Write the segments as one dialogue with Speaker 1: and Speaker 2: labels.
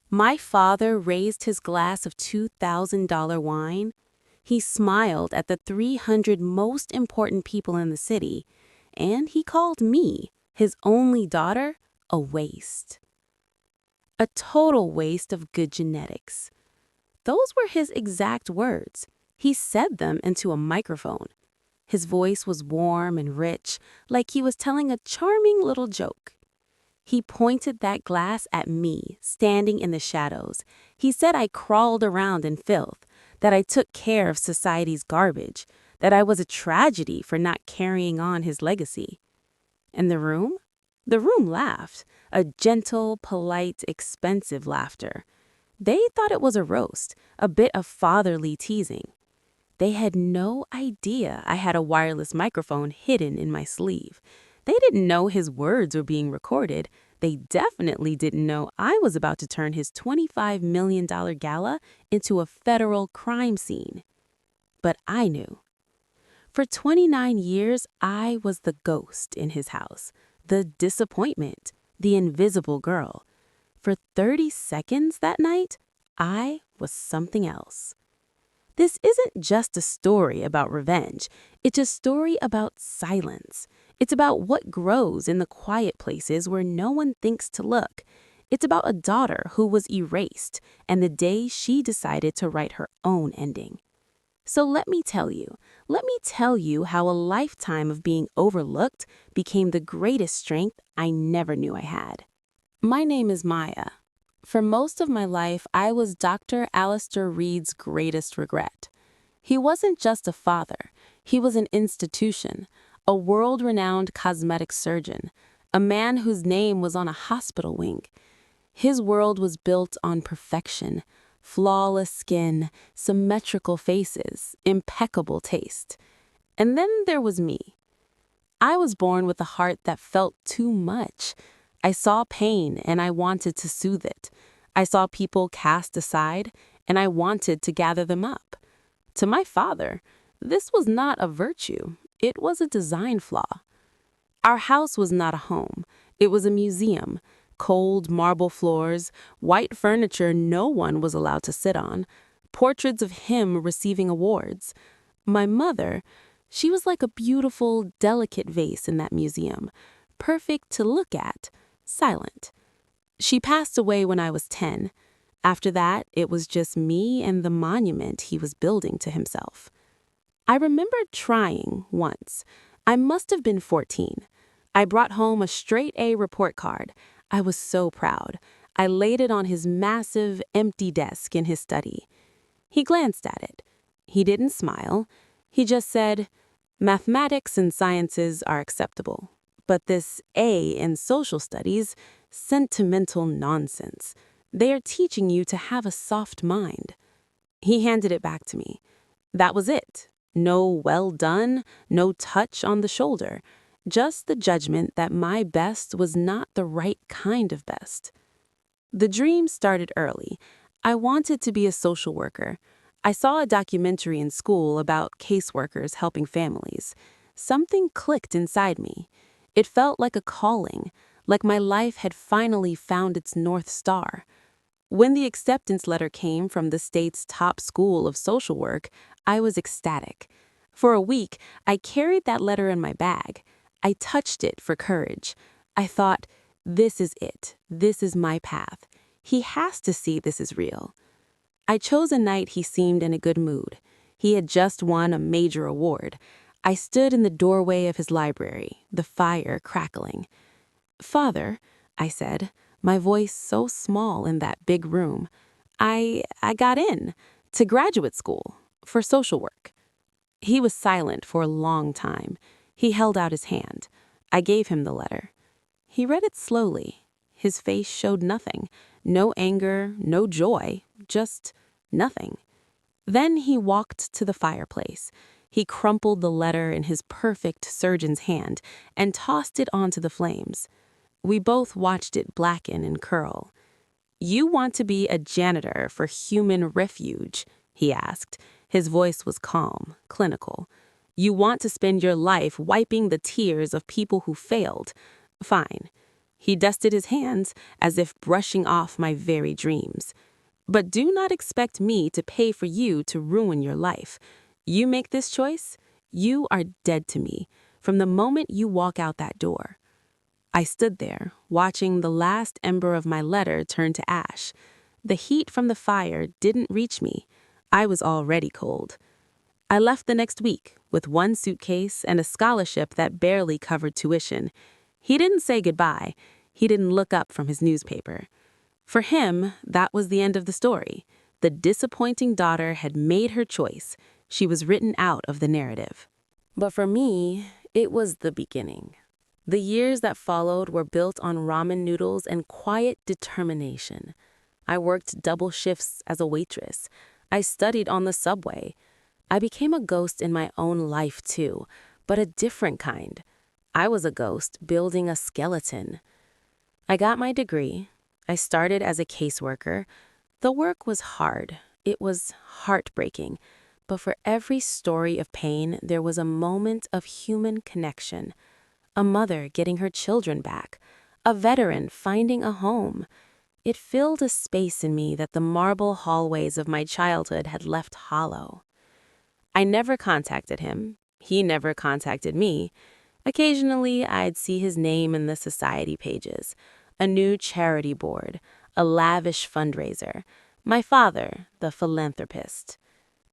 Speaker 1: My father raised his glass of $2,000 wine. He smiled at the 300 most important people in the city, and he called me, his only daughter, a waste. A total waste of good genetics. Those were his exact words. He said them into a microphone. His voice was warm and rich, like he was telling a charming little joke. He pointed that glass at me, standing in the shadows. He said I crawled around in filth, that I took care of society's garbage, that I was a tragedy for not carrying on his legacy. And the room? The room laughed, a gentle, polite, expensive laughter. They thought it was a roast, a bit of fatherly teasing. They had no idea I had a wireless microphone hidden in my sleeve. They didn't know his words were being recorded. They definitely didn't know I was about to turn his $25 million gala into a federal crime scene. But I knew. For 29 years, I was the ghost in his house, the disappointment, the invisible girl. For 30 seconds that night, I was something else. This isn't just a story about revenge. It's a story about silence. It's about what grows in the quiet places where no one thinks to look. It's about a daughter who was erased and the day she decided to write her own ending. So let me tell you how a lifetime of being overlooked became the greatest strength I never knew I had. My name is Maya. For most of my life, I was Dr. Alistair Reed's greatest regret. He wasn't just a father. He was an institution, a world-renowned cosmetic surgeon, a man whose name was on a hospital wing. His world was built on perfection, flawless skin, symmetrical faces, impeccable taste. And then there was me. I was born with a heart that felt too much. I saw pain and I wanted to soothe it. I saw people cast aside and I wanted to gather them up. To my father, this was not a virtue. It was a design flaw. Our house was not a home. It was a museum. Cold marble floors, white furniture no one was allowed to sit on, portraits of him receiving awards. My mother, she was like a beautiful, delicate vase in that museum, perfect to look at, silent. She passed away when I was 10. After that, it was just me and the monument he was building to himself. I remember trying once. I must have been 14. I brought home a straight A report card. I was so proud. I laid it on his massive, empty desk in his study. He glanced at it. He didn't smile. He just said, "Mathematics and sciences are acceptable. But this A in social studies, sentimental nonsense. They are teaching you to have a soft mind." He handed it back to me. That was it. No well done, no touch on the shoulder. Just the judgment that my best was not the right kind of best. The dream started early. I wanted to be a social worker. I saw a documentary in school about caseworkers helping families. Something clicked inside me. It felt like a calling, like my life had finally found its North Star. When the acceptance letter came from the state's top school of social work, I was ecstatic. For a week, I carried that letter in my bag. I touched it for courage. I thought, this is it. This is my path. He has to see this is real. I chose a night he seemed in a good mood. He had just won a major award. I stood in the doorway of his library, the fire crackling. "Father," I said, my voice so small in that big room, I got in to graduate school for social work." He was silent for a long time. He held out his hand. I gave him the letter. He read it slowly. His face showed nothing. No anger, no joy, just nothing. Then he walked to the fireplace. He crumpled the letter in his perfect surgeon's hand and tossed it onto the flames. We both watched it blacken and curl. "You want to be a janitor for Human Refuge?" he asked. His voice was calm, clinical. "You want to spend your life wiping the tears of people who failed? Fine. He dusted his hands as if brushing off my very dreams. But do not expect me to pay for you to ruin your life. You make this choice, you are dead to me from the moment you walk out that door. I stood there, watching the last ember of my letter turn to ash. The heat from the fire didn't reach me. I was already cold. I left the next week with one suitcase and a scholarship that barely covered tuition. He didn't say goodbye. He didn't look up from his newspaper. For him, that was the end of the story. The disappointing daughter had made her choice. She was written out of the narrative. But for me, it was the beginning. The years that followed were built on ramen noodles and quiet determination. I worked double shifts as a waitress. I studied on the subway. I became a ghost in my own life too, but a different kind. I was a ghost building a skeleton. I got my degree. I started as a caseworker. The work was hard. It was heartbreaking. But for every story of pain, there was a moment of human connection. A mother getting her children back. A veteran finding a home. It filled a space in me that the marble hallways of my childhood had left hollow. I never contacted him. He never contacted me. Occasionally, I'd see his name in the society pages. A new charity board. A lavish fundraiser. My father, the philanthropist.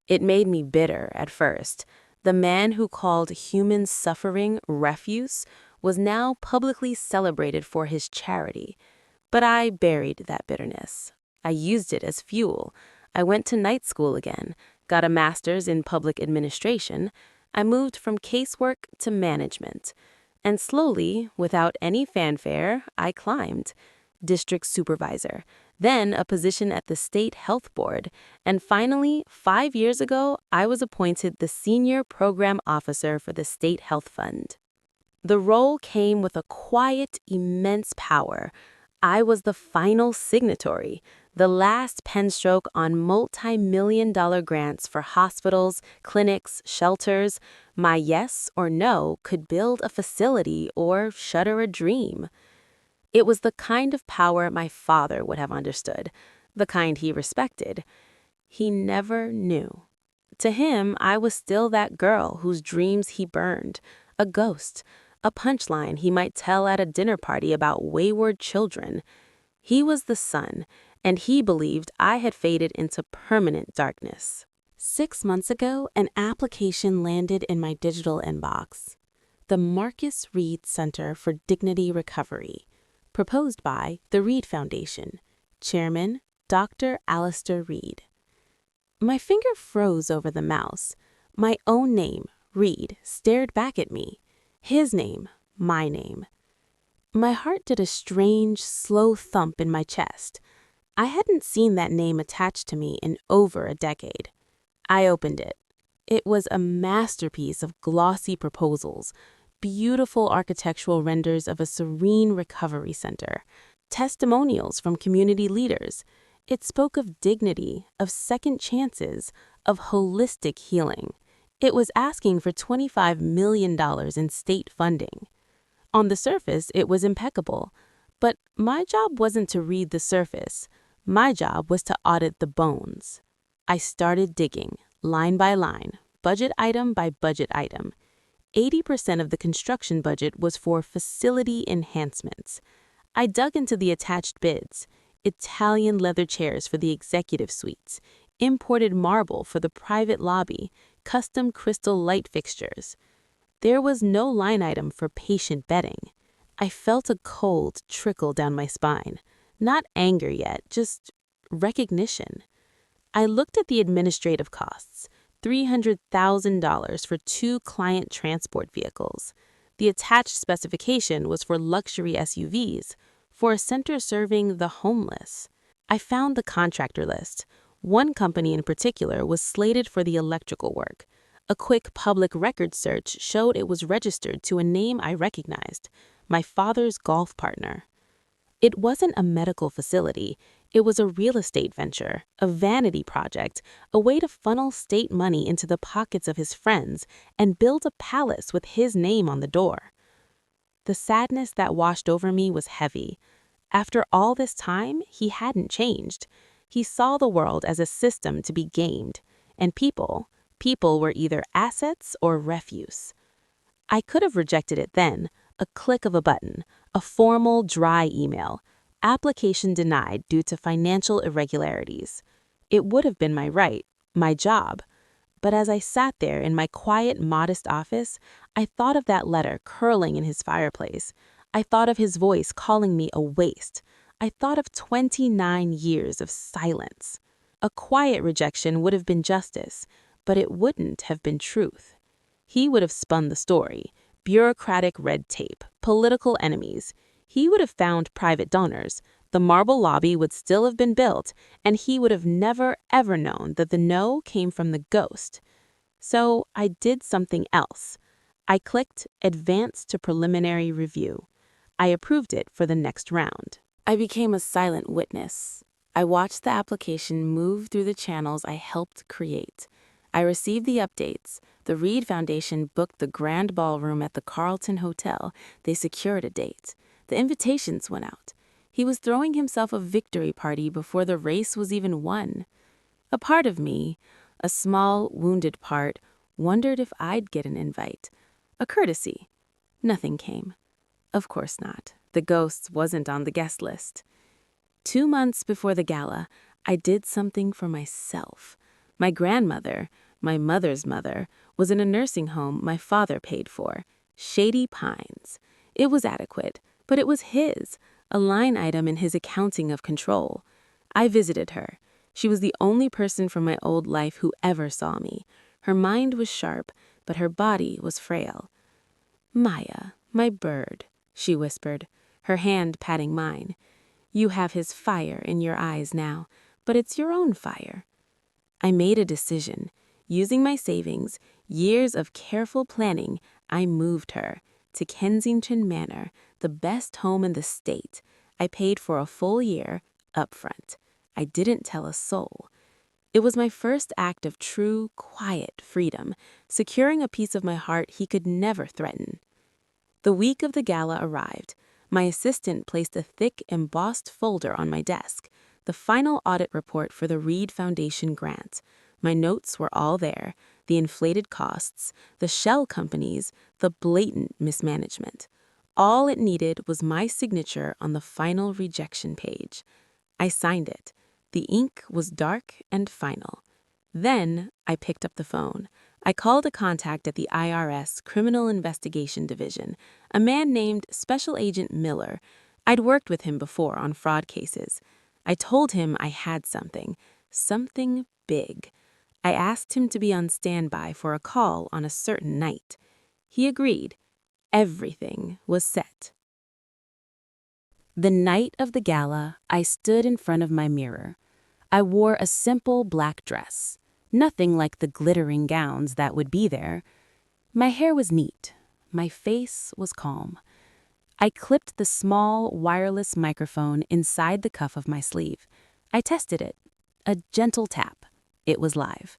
Speaker 1: It made me bitter at first. The man who called human suffering refuse was now publicly celebrated for his charity. But I buried that bitterness. I used it as fuel. I went to night school again, got a master's in public administration. I moved from casework to management. And slowly, without any fanfare, I climbed. District supervisor, then a position at the state health board, and finally, 5 years ago, I was appointed the senior program officer for the state health fund. The role came with a quiet, immense power. I was the final signatory, the last pen stroke on multi-million-dollar grants for hospitals, clinics, shelters. My yes or no could build a facility or shutter a dream. It was the kind of power my father would have understood, the kind he respected. He never knew. To him, I was still that girl whose dreams he burned, a ghost, a punchline he might tell at a dinner party about wayward children. He was the sun, and he believed I had faded into permanent darkness. 6 months ago, an application landed in my digital inbox. The Marcus Reed Center for Dignity Recovery. Proposed by the Reed Foundation. Chairman, Dr. Alistair Reed. My finger froze over the mouse. My own name, Reed, stared back at me. His name, my name. My heart did a strange, slow thump in my chest. I hadn't seen that name attached to me in over a decade. I opened it. It was a masterpiece of glossy proposals, beautiful architectural renders of a serene recovery center, testimonials from community leaders. It spoke of dignity, of second chances, of holistic healing. It was asking for $25 million in state funding. On the surface, it was impeccable. But my job wasn't to read the surface. My job was to audit the bones. I started digging, line by line, budget item by budget item. 80% of the construction budget was for facility enhancements. I dug into the attached bids. Italian leather chairs for the executive suites, imported marble for the private lobby, custom crystal light fixtures. There was no line item for patient bedding. I felt a cold trickle down my spine. Not anger yet, just recognition. I looked at the administrative costs. $300,000 for 2 client transport vehicles. The attached specification was for luxury SUVs, for a center serving the homeless. I found the contractor list. One company in particular was slated for the electrical work. A quick public records search showed it was registered to a name I recognized, my father's golf partner. It wasn't a medical facility. It was a real estate venture, a vanity project, a way to funnel state money into the pockets of his friends and build a palace with his name on the door. The sadness that washed over me was heavy. After all this time, he hadn't changed. He saw the world as a system to be gamed, and people were either assets or refuse. I could have rejected it then, a click of a button, a formal, dry email, application denied due to financial irregularities. It would have been my right, my job. But as I sat there in my quiet, modest office, I thought of that letter curling in his fireplace. I thought of his voice calling me a waste. I thought of 29 years of silence. A quiet rejection would have been justice, but it wouldn't have been truth. He would have spun the story. Bureaucratic red tape, political enemies. He would have found private donors. The marble lobby would still have been built, and he would have never, ever known that the no came from the ghost. So I did something else. I clicked Advance to Preliminary Review. I approved it for the next round. I became a silent witness. I watched the application move through the channels I helped create. I received the updates. The Reed Foundation booked the grand ballroom at the Carlton Hotel. They secured a date. The invitations went out. He was throwing himself a victory party before the race was even won. A part of me, a small, wounded part, wondered if I'd get an invite. A courtesy. Nothing came. Of course not. The ghost wasn't on the guest list. 2 months before the gala, I did something for myself. My grandmother, my mother's mother, was in a nursing home my father paid for, Shady Pines. It was adequate, but it was his, a line item in his accounting of control. I visited her. She was the only person from my old life who ever saw me. Her mind was sharp, but her body was frail. "Maya, my bird," she whispered, her hand patting mine. "You have his fire in your eyes now, but it's your own fire." I made a decision. Using my savings, years of careful planning, I moved her to Kensington Manor, the best home in the state. I paid for a full year, upfront. I didn't tell a soul. It was my first act of true, quiet freedom, securing a piece of my heart he could never threaten. The week of the gala arrived. My assistant placed a thick, embossed folder on my desk, the final audit report for the Reed Foundation grant. My notes were all there, the inflated costs, the shell companies, the blatant mismanagement. All it needed was my signature on the final rejection page. I signed it. The ink was dark and final. Then I picked up the phone. I called a contact at the IRS Criminal Investigation Division, a man named Special Agent Miller. I'd worked with him before on fraud cases. I told him I had something big. I asked him to be on standby for a call on a certain night. He agreed. Everything was set. The night of the gala, I stood in front of my mirror. I wore a simple black dress, nothing like the glittering gowns that would be there. My hair was neat. My face was calm. I clipped the small, wireless microphone inside the cuff of my sleeve. I tested it. A gentle tap. It was live.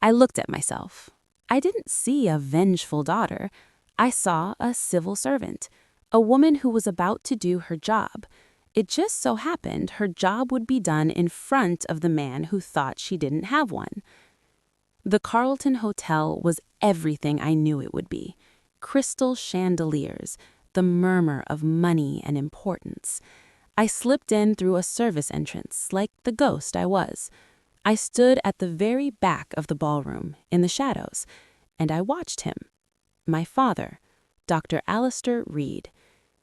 Speaker 1: I looked at myself. I didn't see a vengeful daughter. I saw a civil servant, a woman who was about to do her job. It just so happened her job would be done in front of the man who thought she didn't have one. The Carlton Hotel was everything I knew it would be. Crystal chandeliers, the murmur of money and importance. I slipped in through a service entrance, like the ghost I was. I stood at the very back of the ballroom, in the shadows, and I watched him. My father, Dr. Alistair Reed.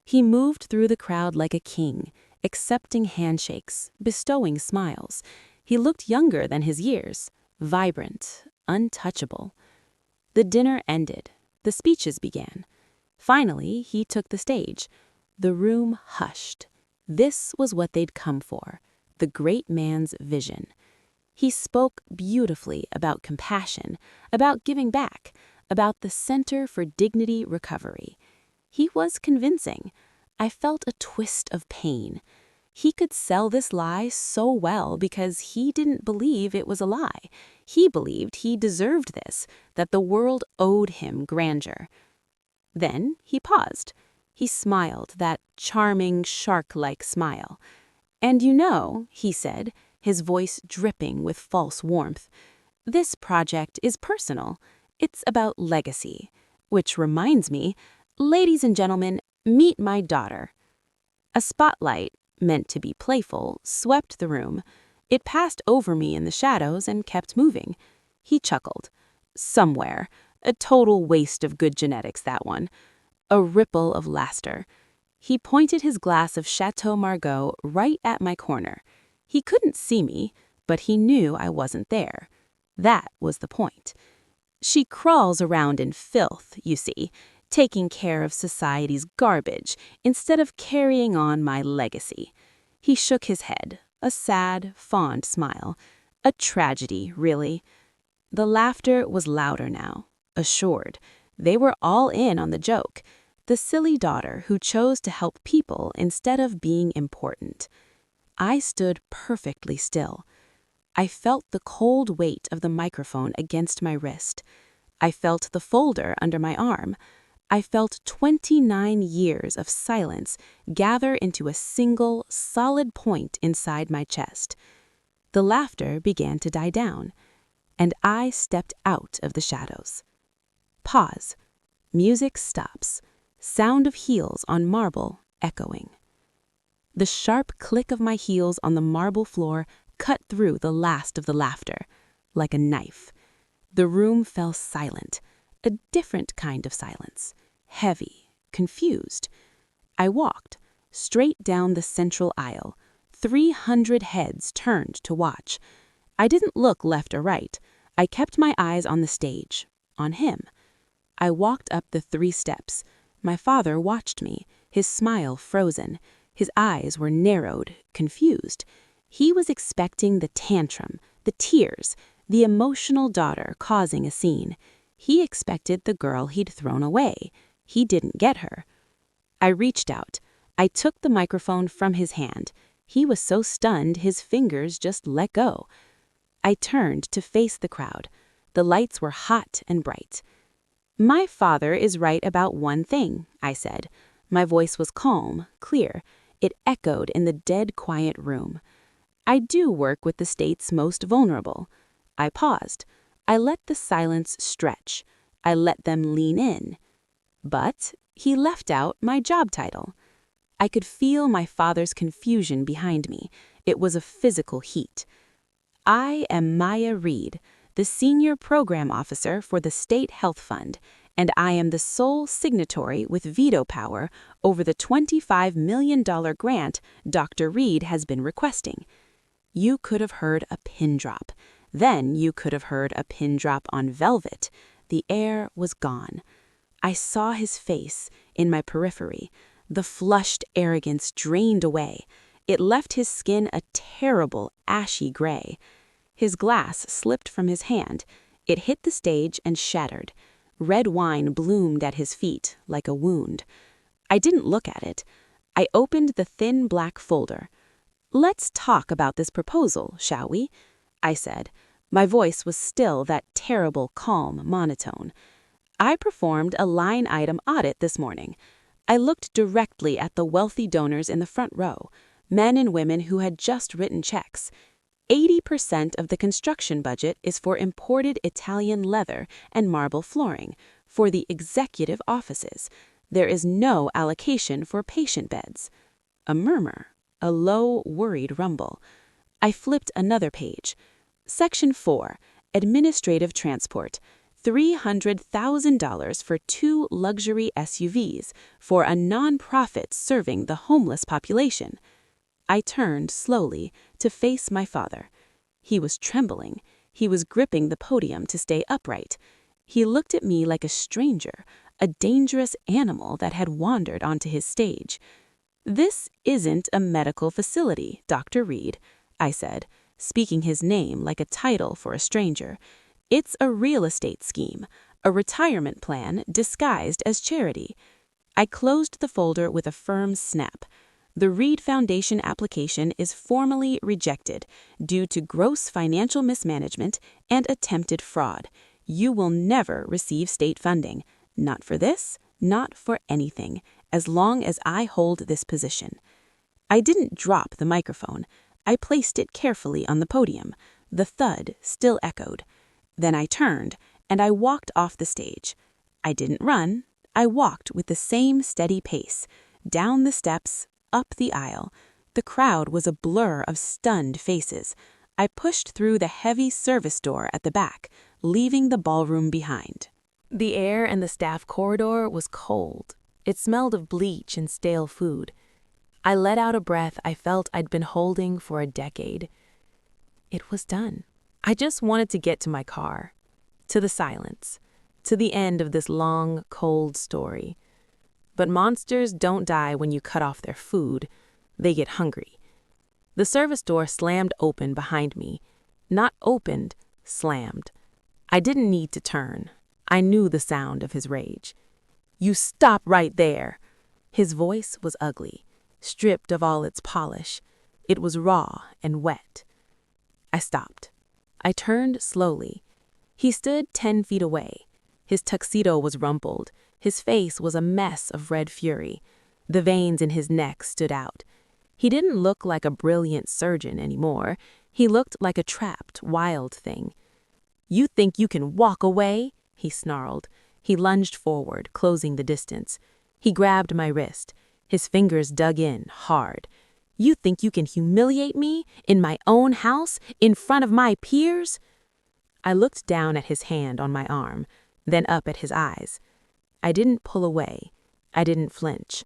Speaker 1: He moved through the crowd like a king, accepting handshakes, bestowing smiles. He looked younger than his years, vibrant, untouchable. The dinner ended. The speeches began. Finally, he took the stage. The room hushed. This was what they'd come for, the great man's vision. He spoke beautifully about compassion, about giving back, about the Center for Dignity Recovery. He was convincing. I felt a twist of pain. He could sell this lie so well because he didn't believe it was a lie. He believed he deserved this, that the world owed him grandeur. Then he paused. He smiled, that charming, shark-like smile. "And you know," he said, his voice dripping with false warmth, "this project is personal. It's about legacy. Which reminds me, ladies and gentlemen, meet my daughter." A spotlight, meant to be playful, swept the room. It passed over me in the shadows and kept moving. He chuckled. "Somewhere. A total waste of good genetics, that one." A ripple of laughter. He pointed his glass of Chateau Margaux right at my corner. He couldn't see me, but he knew I wasn't there. That was the point. "She crawls around in filth, you see, taking care of society's garbage instead of carrying on my legacy." He shook his head, a sad, fond smile. A tragedy, really. The laughter was louder now, assured. They were all in on the joke. The silly daughter who chose to help people instead of being important. I stood perfectly still. I felt the cold weight of the microphone against my wrist. I felt the folder under my arm. I felt 29 years of silence gather into a single, solid point inside my chest. The laughter began to die down, and I stepped out of the shadows. Pause. Music stops. Sound of heels on marble echoing. The sharp click of my heels on the marble floor cut through the last of the laughter, like a knife. The room fell silent, a different kind of silence, heavy, confused. I walked straight down the central aisle. 300 heads turned to watch. I didn't look left or right. I kept my eyes on the stage, on him. I walked up the 3 steps. My father watched me, his smile frozen. His eyes were narrowed, confused. He was expecting the tantrum, the tears, the emotional daughter causing a scene. He expected the girl he'd thrown away. He didn't get her. I reached out. I took the microphone from his hand. He was so stunned his fingers just let go. I turned to face the crowd. The lights were hot and bright. "My father is right about one thing," I said. My voice was calm, clear. It echoed in the dead quiet room. "I do work with the state's most vulnerable." I paused. I let the silence stretch. I let them lean in. But he left out my job title. I could feel my father's confusion behind me. It was a physical heat. "I am Maya Reed, the Senior Program Officer for the State Health Fund, and I am the sole signatory with veto power over the $25 million grant Dr. Reed has been requesting." You could have heard a pin drop. Then you could have heard a pin drop on velvet. The air was gone. I saw his face in my periphery. The flushed arrogance drained away. It left his skin a terrible, ashy gray. His glass slipped from his hand. It hit the stage and shattered. Red wine bloomed at his feet like a wound. I didn't look at it. I opened the thin black folder. "Let's talk about this proposal, shall we?" I said. My voice was still that terrible, calm monotone. "I performed a line item audit this morning. I looked directly at the wealthy donors in the front row, men and women who had just written checks. 80% of the construction budget is for imported Italian leather and marble flooring, for the executive offices. There is no allocation for patient beds." A murmur, a low, worried rumble. I flipped another page. Section 4, Administrative Transport. $300,000 for 2 luxury SUVs for a non-profit serving the homeless population. I turned slowly to face my father. He was trembling. He was gripping the podium to stay upright. He looked at me like a stranger, a dangerous animal that had wandered onto his stage. "This isn't a medical facility, Dr. Reed," I said, speaking his name like a title for a stranger. "It's a real estate scheme, a retirement plan disguised as charity." I closed the folder with a firm snap. "The Reed Foundation application is formally rejected due to gross financial mismanagement and attempted fraud. You will never receive state funding. Not for this, not for anything. as long as I hold this position. I didn't drop the microphone. I placed it carefully on the podium. The thud still echoed. Then I turned, and I walked off the stage. I didn't run. I walked with the same steady pace, down the steps, up the aisle. The crowd was a blur of stunned faces. I pushed through the heavy service door at the back, leaving the ballroom behind. The air in the staff corridor was cold. It smelled of bleach and stale food. I let out a breath I felt I'd been holding for a decade. It was done. I just wanted to get to my car, to the silence, to the end of this long, cold story. But monsters don't die when you cut off their food. They get hungry. The service door slammed open behind me. Not opened, slammed. I didn't need to turn. I knew the sound of his rage. "You stop right there!" His voice was ugly, stripped of all its polish. It was raw and wet. I stopped. I turned slowly. He stood 10 feet away. His tuxedo was rumpled. His face was a mess of red fury. The veins in his neck stood out. He didn't look like a brilliant surgeon anymore. He looked like a trapped, wild thing. "You think you can walk away?" he snarled. He lunged forward, closing the distance. He grabbed my wrist. His fingers dug in, hard. "You think you can humiliate me in my own house, in front of my peers?" I looked down at his hand on my arm, then up at his eyes. I didn't pull away. I didn't flinch.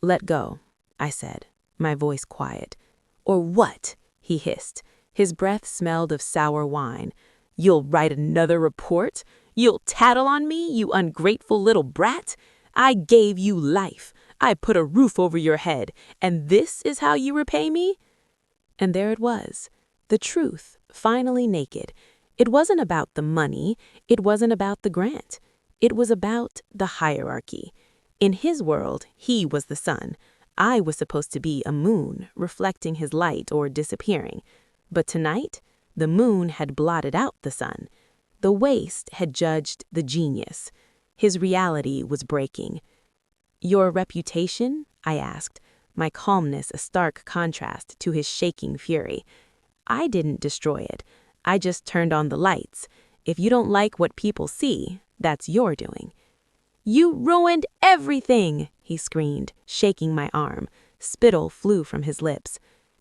Speaker 1: "Let go," I said, my voice quiet. "Or what?" he hissed. His breath smelled of sour wine. "You'll write another report? You'll tattle on me, you ungrateful little brat? I gave you life. I put a roof over your head, and this is how you repay me?" And there it was, the truth, finally naked. It wasn't about the money. It wasn't about the grant. It was about the hierarchy. In his world, he was the sun. I was supposed to be a moon, reflecting his light or disappearing. But tonight, the moon had blotted out the sun. The waste had judged the genius. His reality was breaking. "Your reputation?" I asked, my calmness a stark contrast to his shaking fury. "I didn't destroy it. I just turned on the lights. If you don't like what people see, that's your doing." "You ruined everything!" he screamed, shaking my arm. Spittle flew from his lips.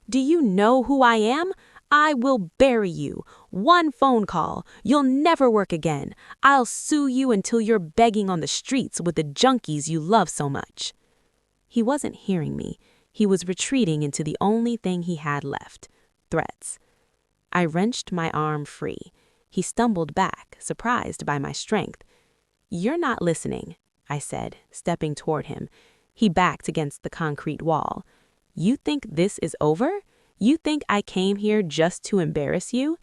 Speaker 1: "Do you know who I am? I will bury you. One phone call. You'll never work again. I'll sue you until you're begging on the streets with the junkies you love so much." He wasn't hearing me. He was retreating into the only thing he had left, threats. I wrenched my arm free. He stumbled back, surprised by my strength. "You're not listening," I said, stepping toward him. He backed against the concrete wall. "You think this is over? You think I came here just to embarrass you?"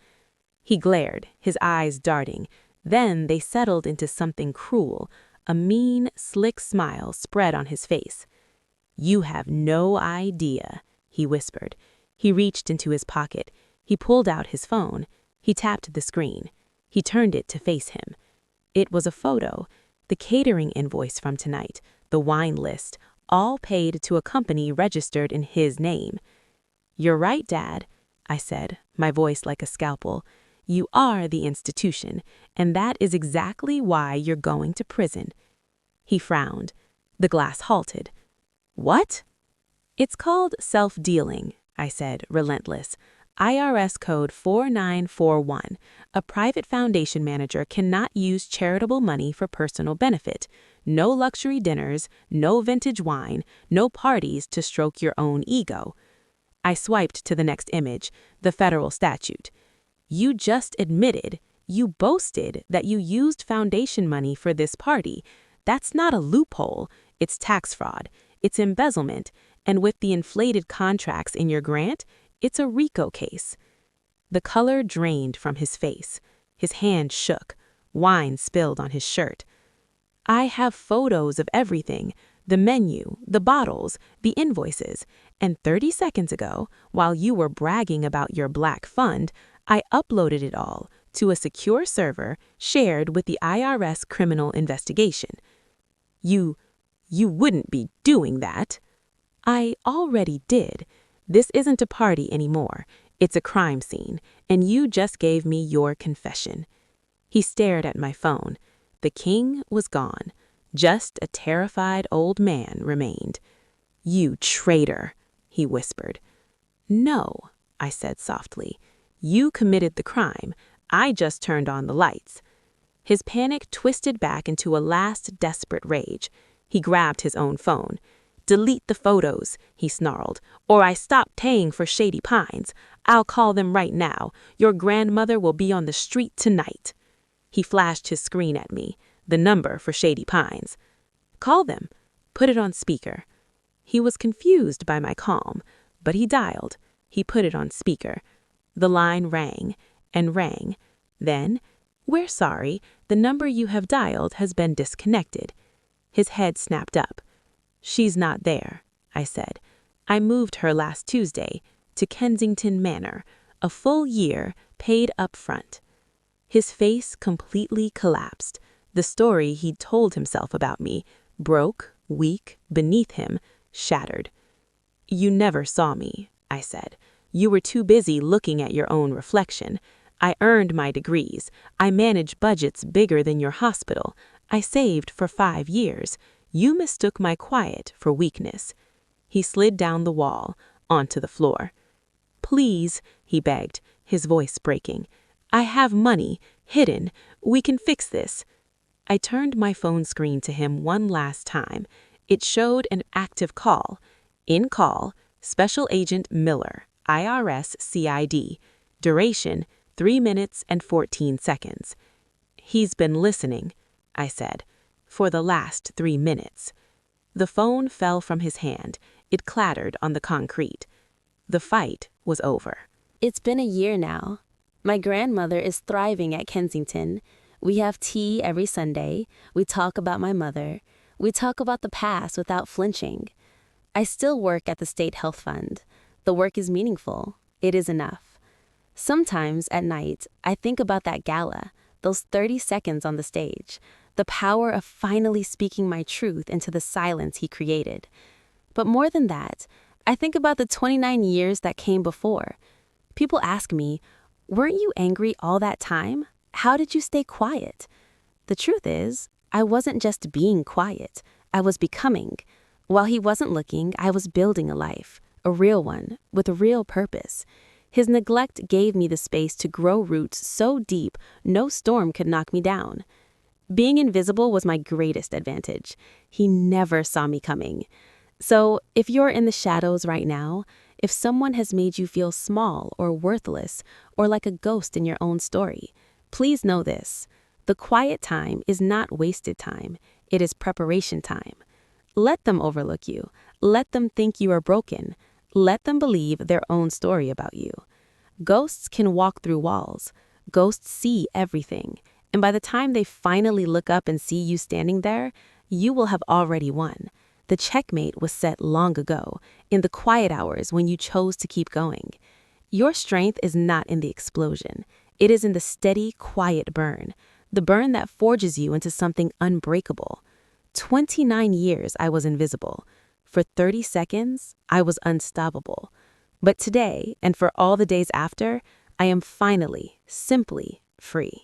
Speaker 1: He glared, his eyes darting. Then they settled into something cruel. A mean, slick smile spread on his face. "You have no idea," he whispered. He reached into his pocket. He pulled out his phone. He tapped the screen. He turned it to face him. It was a photo, the catering invoice from tonight, the wine list, all paid to a company registered in his name. "You're right, Dad," I said, my voice like a scalpel. "You are the institution, and that is exactly why you're going to prison." He frowned. The glass halted. "What?" "It's called self-dealing," I said, relentless. IRS code 4941. A private foundation manager cannot use charitable money for personal benefit. No luxury dinners, no vintage wine, no parties to stroke your own ego. I swiped to the next image, the federal statute. "You just admitted, you boasted that you used foundation money for this party. That's not a loophole. It's tax fraud. It's embezzlement. And with the inflated contracts in your grant, it's a RICO case." The color drained from his face. His hand shook. Wine spilled on his shirt. "I have photos of everything. The menu, the bottles, the invoices. And 30 seconds ago, while you were bragging about your black fund, I uploaded it all to a secure server shared with the IRS criminal investigation." You You wouldn't be doing that. I already did. This isn't a party anymore. It's a crime scene, and you just gave me your confession. He stared at my phone. The king was gone. Just a terrified old man remained. You traitor, he whispered. No, I said softly. You committed the crime. I just turned on the lights. His panic twisted back into a last desperate rage. He grabbed his own phone. Delete the photos, he snarled, or I stop paying for Shady Pines. I'll call them right now. Your grandmother will be on the street tonight. He flashed his screen at me, the number for Shady Pines. Call them. Put it on speaker. He was confused by my calm, but he dialed. He put it on speaker. The line rang and rang. Then, we're sorry, the number you have dialed has been disconnected. His head snapped up. She's not there, I said. I moved her last Tuesday to Kensington Manor, a full year paid up front. His face completely collapsed. The story he'd told himself about me, broke, weak, beneath him, shattered. You never saw me, I said. You were too busy looking at your own reflection. I earned my degrees. I manage budgets bigger than your hospital. I saved for 5 years. You mistook my quiet for weakness. He slid down the wall, onto the floor. Please, he begged, his voice breaking. I have money, hidden. We can fix this. I turned my phone screen to him one last time. It showed an active call. In call, Special Agent Miller, IRS CID. Duration, 3 minutes and 14 seconds. He's been listening, I said, for the last 3 minutes. The phone fell from his hand. It clattered on the concrete. The fight was over.
Speaker 2: It's been a year now. My grandmother is thriving at Kensington. We have tea every Sunday. We talk about my mother. We talk about the past without flinching. I still work at the State Health Fund. The work is meaningful. It is enough. Sometimes at night, I think about that gala, those 30 seconds on the stage, the power of finally speaking my truth into the silence he created. But more than that, I think about the 29 years that came before. People ask me, weren't you angry all that time? How did you stay quiet? The truth is, I wasn't just being quiet. I was becoming. While he wasn't looking, I was building a life, a real one, with a real purpose. His neglect gave me the space to grow roots so deep, no storm could knock me down. Being invisible was my greatest advantage. He never saw me coming. So, if you're in the shadows right now, if someone has made you feel small or worthless or like a ghost in your own story, please know this. The quiet time is not wasted time. It is preparation time. Let them overlook you. Let them think you are broken. Let them believe their own story about you. Ghosts can walk through walls. Ghosts see everything. And by the time they finally look up and see you standing there, you will have already won. The checkmate was set long ago, in the quiet hours when you chose to keep going. Your strength is not in the explosion. It is in the steady, quiet burn, the burn that forges you into something unbreakable. 29 years I was invisible. For 30 seconds, I was unstoppable. But today, and for all the days after, I am finally, simply free.